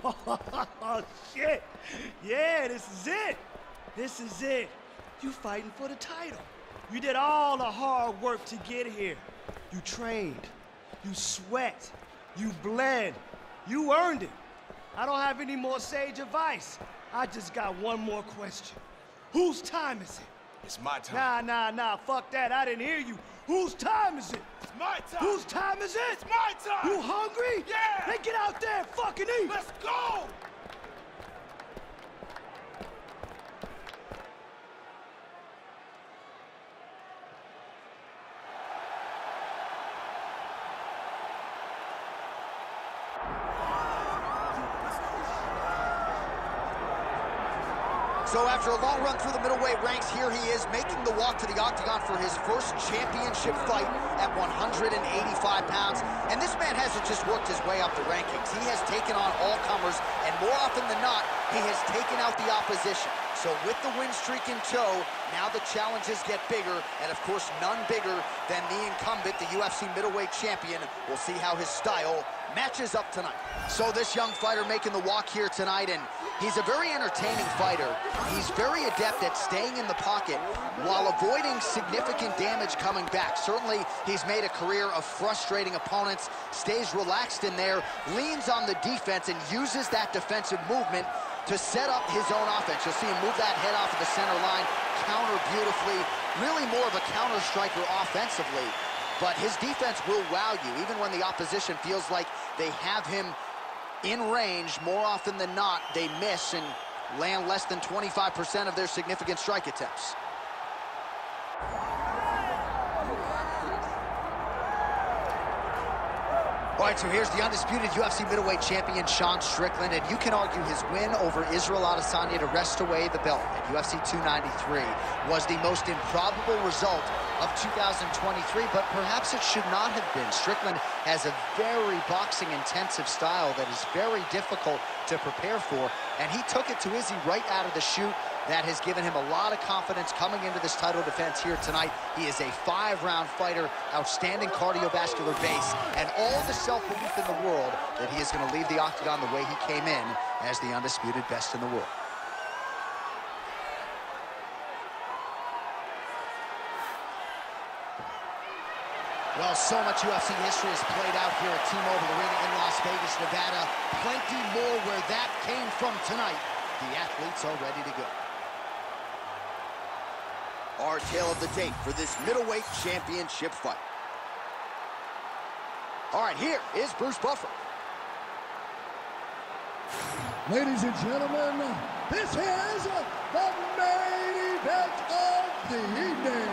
Oh, shit. Yeah, this is it. This is it. You fighting for the title. You did all the hard work to get here. You trained. You sweat. You bled. You earned it. I don't have any more sage advice. I just got one more question. Whose time is it? It's my time. Nah, fuck that. I didn't hear you. Whose time is it? It's my time. Whose time is it? It's my time. You hungry? Yeah. Then get out there and fucking eat. Let's go. So after a long run through the middleweight ranks, here he is making the walk to the octagon for his first championship fight at 185 pounds. And this man hasn't just worked his way up the rankings. He has taken on all comers, and more often than not, he has taken out the opposition. So with the win streak in tow, now the challenges get bigger, and of course none bigger than the incumbent, the UFC middleweight champion. We'll see how his style matches up tonight. So this young fighter making the walk here tonight, and he's a very entertaining fighter. He's very adept at staying in the pocket while avoiding significant damage coming back. Certainly, he's made a career of frustrating opponents, stays relaxed in there, leans on the defense, and uses that defensive movement to set up his own offense. You'll see him move that head off of the center line, counter beautifully, really more of a counter striker offensively. But his defense will wow you, even when the opposition feels like they have him in range. More often than not, they miss and land less than 25% of their significant strike attempts. All right, so here's the undisputed UFC middleweight champion, Sean Strickland, and you can argue his win over Israel Adesanya to wrest away the belt at UFC 293 was the most improbable result of 2023, but perhaps it should not have been. Strickland has a very boxing-intensive style that is very difficult to prepare for, and he took it to Izzy right out of the chute. That has given him a lot of confidence coming into this title defense here tonight. He is a 5-round fighter, outstanding cardiovascular base, and all the self-belief in the world that he is going to leave the octagon the way he came in, as the undisputed best in the world. Well, so much UFC history has played out here at T-Mobile Arena in Las Vegas, Nevada. Plenty more where that came from tonight. The athletes are ready to go. Our tale of the tape for this middleweight championship fight. All right, here is Bruce Buffer. Ladies and gentlemen, this is the main event of the evening.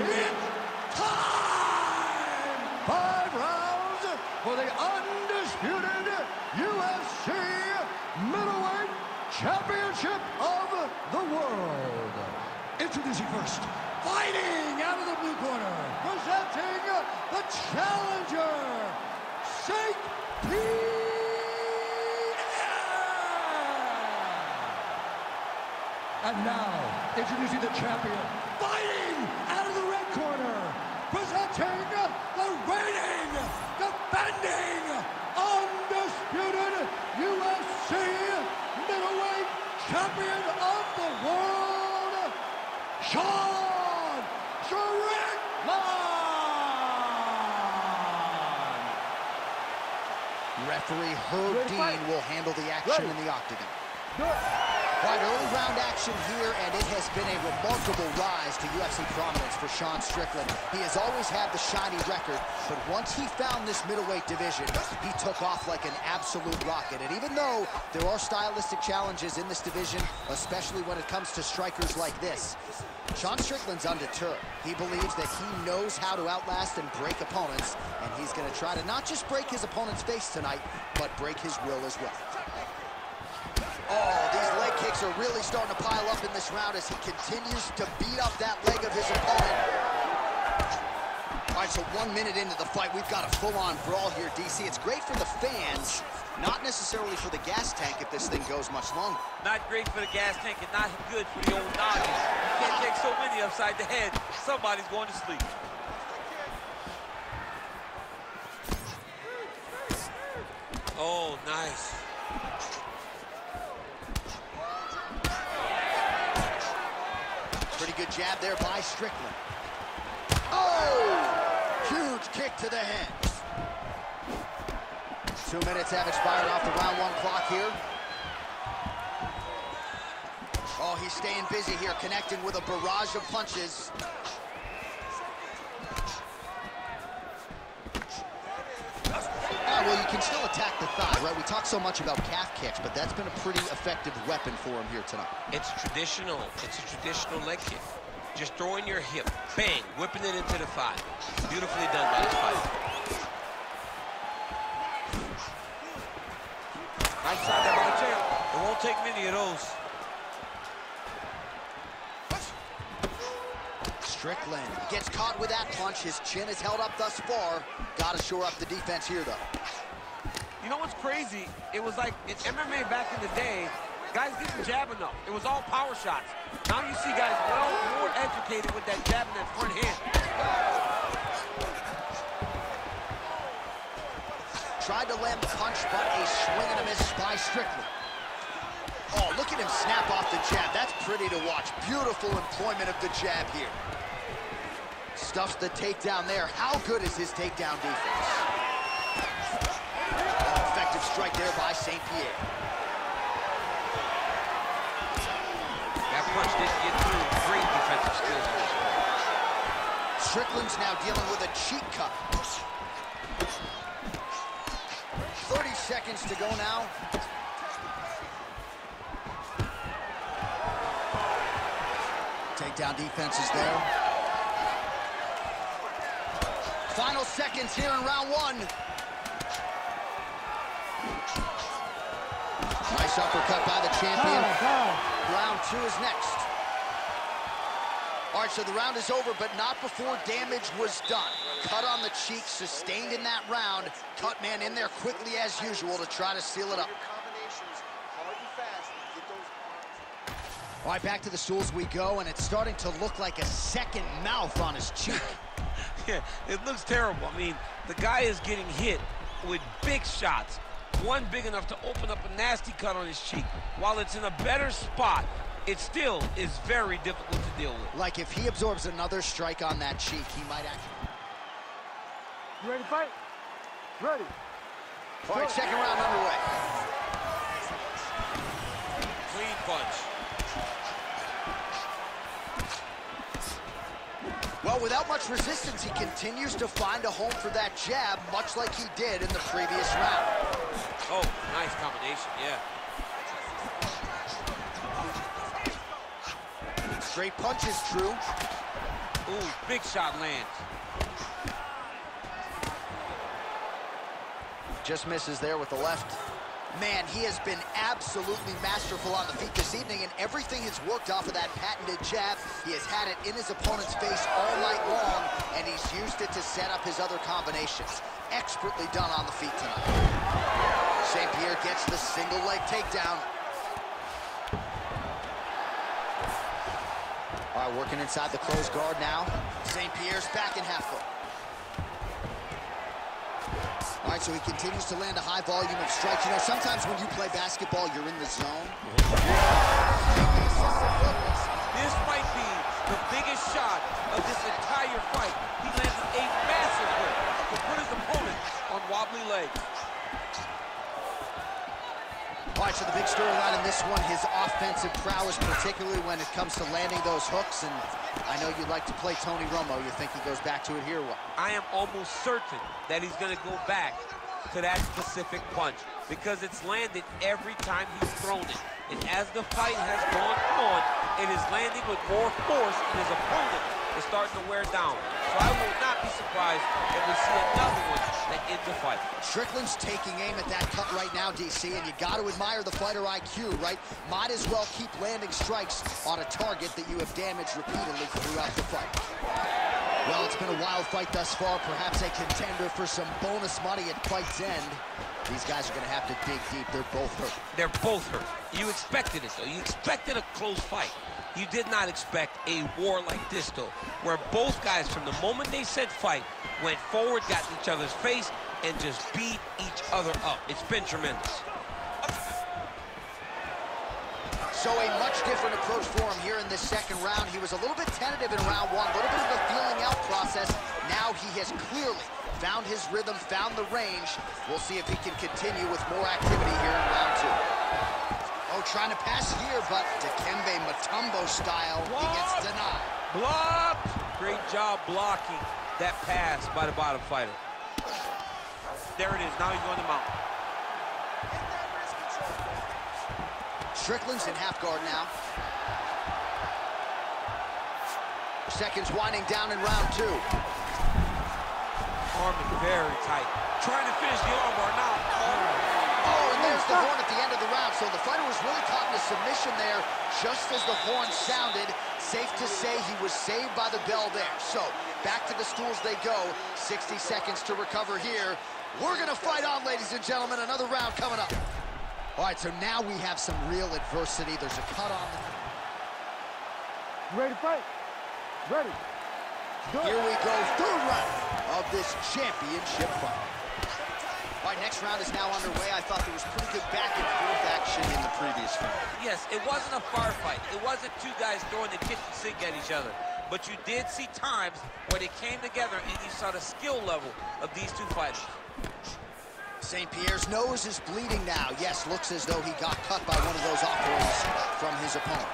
It's time! 5 rounds for the undisputed UFC Middleweight Championship of the world. Introducing first, fighting out of the blue corner, presenting the challenger, St. And now, introducing the champion, fighting out of the red corner, presenting the reigning, defending, undisputed UFC middleweight champion of the world, Sean Strickland! Referee Herb Dean will handle the action in the octagon. Right, early round action here, and it has been a remarkable rise to UFC prominence for Sean Strickland. He has always had the shiny record, but once he found this middleweight division, he took off like an absolute rocket. And even though there are stylistic challenges in this division, especially when it comes to strikers like this, Sean Strickland's undeterred. He believes that he knows how to outlast and break opponents, and he's going to try to not just break his opponent's face tonight, but break his will as well. Oh, these leg kicks are really starting to pile up in this round as he continues to beat up that leg of his opponent. All right, so 1 minute into the fight, we've got a full-on brawl here, DC. It's great for the fans, not necessarily for the gas tank if this thing goes much longer. Not great for the gas tank and not good for the old noggin. You can't take so many upside the head. Somebody's going to sleep. Oh, nice. Pretty good jab there by Strickland. Oh! Huge kick to the hands. 2 minutes have expired off the round 1 clock here. Oh, he's staying busy here, connecting with a barrage of punches. Well, you can still attack the thigh, right? We talk so much about calf kicks, but that's been a pretty effective weapon for him here tonight. It's traditional. It's a traditional leg kick. Just throwing your hip, bang, whipping it into the thigh. Beautifully done by this fighter. Nice shot there by the champ. It won't take many of those. Strickland gets caught with that punch. His chin is held up thus far. Got to shore up the defense here, though. You know what's crazy? It was like in MMA back in the day, guys didn't jab enough. It was all power shots. Now you see guys well more educated with that jab and that front hand. Tried to land the punch, but a swing and a miss by Strickland. Oh, look at him snap off the jab. That's pretty to watch. Beautiful employment of the jab here. Stuffs the takedown there. How good is his takedown defense? Oh, effective strike there by St. Pierre. That punch didn't get through. Great defensive skills on this one. Strickland's now dealing with a cheek cut. 30 seconds to go now. Takedown defense is there. Final seconds here in round 1. Nice uppercut by the champion. Round 2 is next. All right, so the round is over, but not before damage was done. Cut on the cheek, sustained in that round. Cut man in there quickly as usual to try to seal it up. All right, back to the stools we go, and it's starting to look like a second mouth on his cheek. Yeah, it looks terrible. I mean, the guy is getting hit with big shots. One big enough to open up a nasty cut on his cheek. While it's in a better spot, it still is very difficult to deal with. Like if he absorbs another strike on that cheek, he might actually... You ready to fight? Ready. All right, second round underway. Clean punch. Well, without much resistance, he continues to find a home for that jab, much like he did in the previous round. Oh, nice combination, yeah. Straight punch is true. Ooh, big shot lands. Just misses there with the left. Man, he has been absolutely masterful on the feet this evening, and everything has worked off of that patented jab. He has had it in his opponent's face all night long, and he's used it to set up his other combinations. Expertly done on the feet tonight. St. Pierre gets the single leg takedown. All right, working inside the closed guard now. St. Pierre's back in half foot. All right, so he continues to land a high volume of strikes. You know, sometimes when you play basketball, you're in the zone. This might be the biggest shot of this entire fight. He landed a massive hook to put his opponent on wobbly legs. All right, so the big storyline in this one, his offensive prowess, particularly when it comes to landing those hooks. And I know you like to play Tony Romo. You think he goes back to it here? What? I am almost certain that he's going to go back to that specific punch because it's landed every time he's thrown it. And as the fight has gone on, it is landing with more force, and his opponent is starting to wear down. So I will not be surprised if we see another one that ends the fight. Strickland's taking aim at that cut right now, DC, and you got to admire the fighter IQ, right? Might as well keep landing strikes on a target that you have damaged repeatedly throughout the fight. Well, it's been a wild fight thus far, perhaps a contender for some bonus money at fight's end. These guys are going to have to dig deep. They're both hurt. They're both hurt. You expected it, though. You expected a close fight. You did not expect a war like this, though, where both guys, from the moment they said fight, went forward, got in each other's face, and just beat each other up. It's been tremendous. So a much different approach for him here in this second round. He was a little bit tentative in round one, a little bit of a feeling out process. Now he has clearly found his rhythm, found the range. We'll see if he can continue with more activity here in round two. Oh, trying to pass here, but Dikembe Mutombo style, he gets denied. Blocked! Great job blocking that pass by the bottom fighter. There it is, now he's going to mount. Strickland's in half guard now. Seconds winding down in round two. Arm is very tight. Trying to finish the armbar now. Oh, and there's the horn at the end of the round. So the fighter was really caught in a submission there just as the horn sounded. Safe to say he was saved by the bell there. So back to the stools they go. 60 seconds to recover here. We're going to fight on, ladies and gentlemen. Another round coming up. All right, so now we have some real adversity. There's a cut on the... You ready to fight? Ready. Good. Here we go, third round of this championship fight. All right, next round is now underway. I thought there was pretty good back and forth action in the previous fight. Yes, it wasn't a firefight. It wasn't two guys throwing the kitchen sink at each other. But you did see times where they came together and you saw the skill level of these two fighters. St. Pierre's nose is bleeding now. Yes, looks as though he got cut by one of those offerings from his opponent.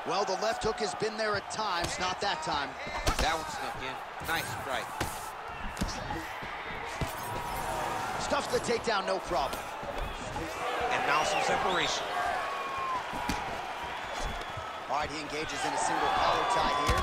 Well, the left hook has been there at times, not that time. That one snuck in. Nice strike. Stuffs the takedown, no problem. And now some separation. All right, he engages in a single collar tie here.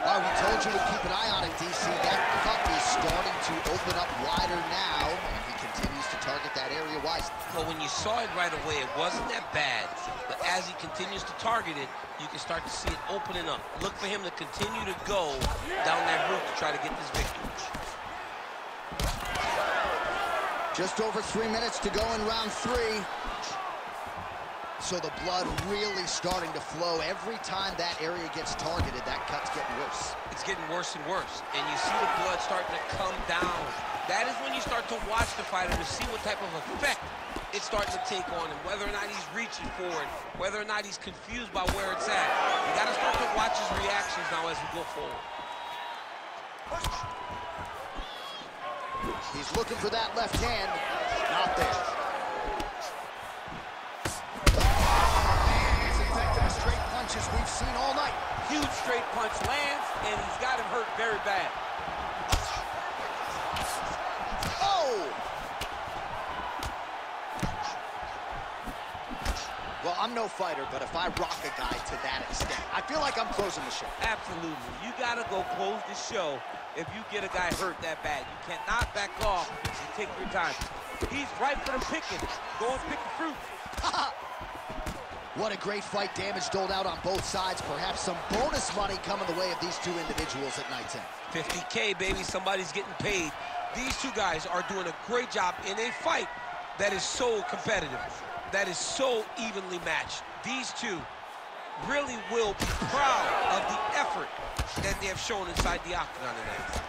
All right, we told you to keep an eye on it, DC. That cut is starting to open up wider now, and he continues to target that area wisely. Well, when you saw it right away, it wasn't that bad. But as he continues to target it, you can start to see it opening up. Look for him to continue to go down that route to try to get this victory. Just over 3 minutes to go in round three. So the blood really starting to flow. Every time that area gets targeted, that cut's getting worse. It's getting worse and worse. And you see the blood starting to come down. That is when you start to watch the fighter to see what type of effect it's starting to take on him, whether or not he's reaching for it, whether or not he's confused by where it's at. You got to start to watch his reactions now as we go forward. He's looking for that left hand. Not there. Straight punches we've seen all night. Huge straight punch lands, and he's got him hurt very bad. Oh! Well, I'm no fighter, but if I rock a guy to that extent, I feel like I'm closing the show. Absolutely. You got to go close the show if you get a guy hurt that bad. You cannot back off and take your time. He's right for the picking. Go and pick the fruit. What a great fight. Damage doled out on both sides. Perhaps some bonus money coming the way of these two individuals at night 10. 50K, baby. Somebody's getting paid. These two guys are doing a great job in a fight that is so competitive, that is so evenly matched. These two really will be proud of the effort that they have shown inside the octagon tonight.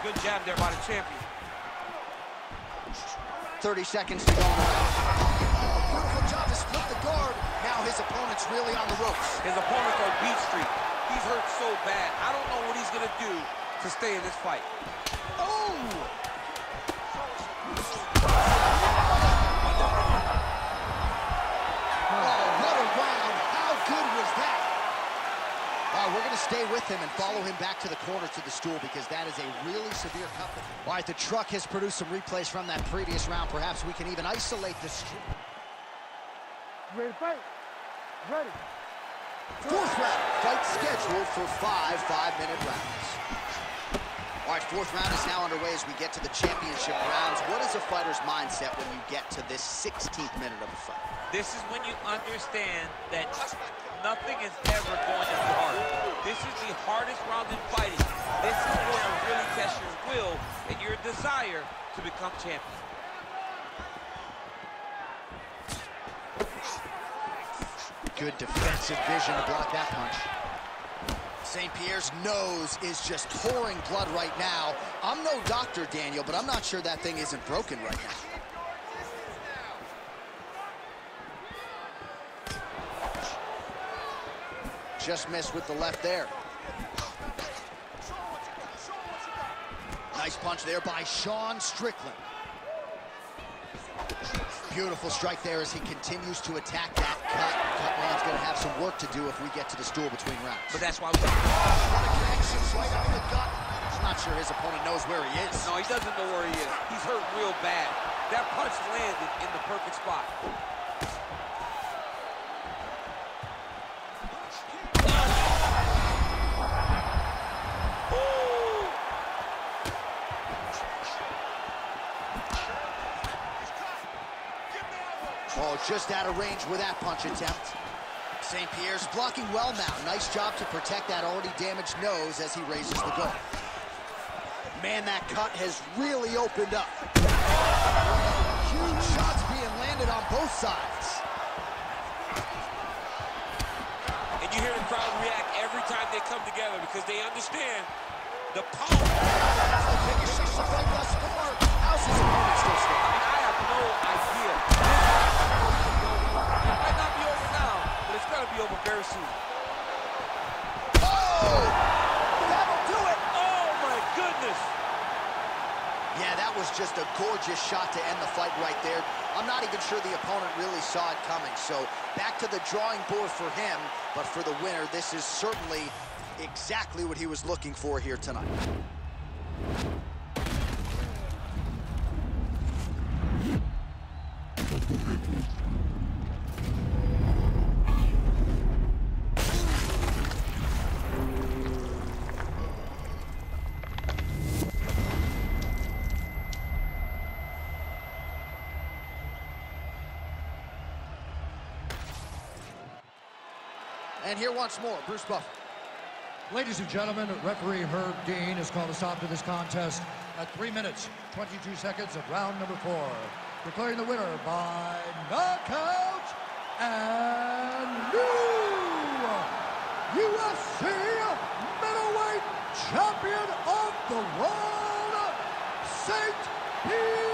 Good jab there by the champion. 30 seconds to go on the round. Beautiful job to split the guard. Now his opponent's really on the ropes. His opponent's on beat street. He's hurt so bad. I don't know what he's going to do to stay in this fight. Oh! What a round. How good was that? We're going to stay with him and follow him back to the corner to the stool because that is a really severe cut. All right, the truck has produced some replays from that previous round. Perhaps we can even isolate this. You ready to fight? Ready. Fourth round. Fight scheduled for 5 5-minute rounds. All right, fourth round is now underway as we get to the championship rounds. What is a fighter's mindset when you get to this 16th minute of a fight? This is when you understand that nothing is ever going to be hard. This is the hardest round in fighting. This is going to really test your will and your desire to become champion. Good defensive vision to block that punch. St. Pierre's nose is just pouring blood right now. I'm no doctor, Daniel, but I'm not sure that thing isn't broken right now. Just missed with the left there. Nice punch there by Strickland. Beautiful strike there as he continues to attack that cut. Cutman's going to have some work to do if we get to the stool between rounds. But that's why we connections right up the gut. I'm not sure his opponent knows where he is. No, he doesn't know where he is. He's hurt real bad. That punch landed in the perfect spot. Oh, just out of range with that punch attempt. St. Pierre's blocking well now. Nice job to protect that already damaged nose as he raises the guard. Man, that cut has really opened up. Huge shots being landed on both sides. And you hear the crowd react every time they come together because they understand the power. That's the biggest shot of the fight thus far. How's his opponent still standing? I have no idea. It might not be over now, but it's going to be over very soon. Oh! That'll do it! Oh, my goodness! Yeah, that was just a gorgeous shot to end the fight right there. I'm not even sure the opponent really saw it coming. So back to the drawing board for him, but for the winner, this is certainly exactly what he was looking for here tonight. And here once more, Bruce Buffer. Ladies and gentlemen, referee Herb Dean has called a stop to this contest at 3 minutes, 22 seconds of round number 4. Declaring the winner by knockout and new UFC middleweight champion of the world, St. Pierre.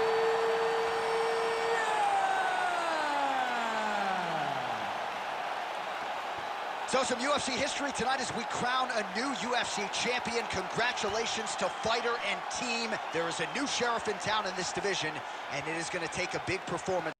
So some UFC history tonight as we crown a new UFC champion. Congratulations to fighter and team. There is a new sheriff in town in this division, and it is going to take a big performance.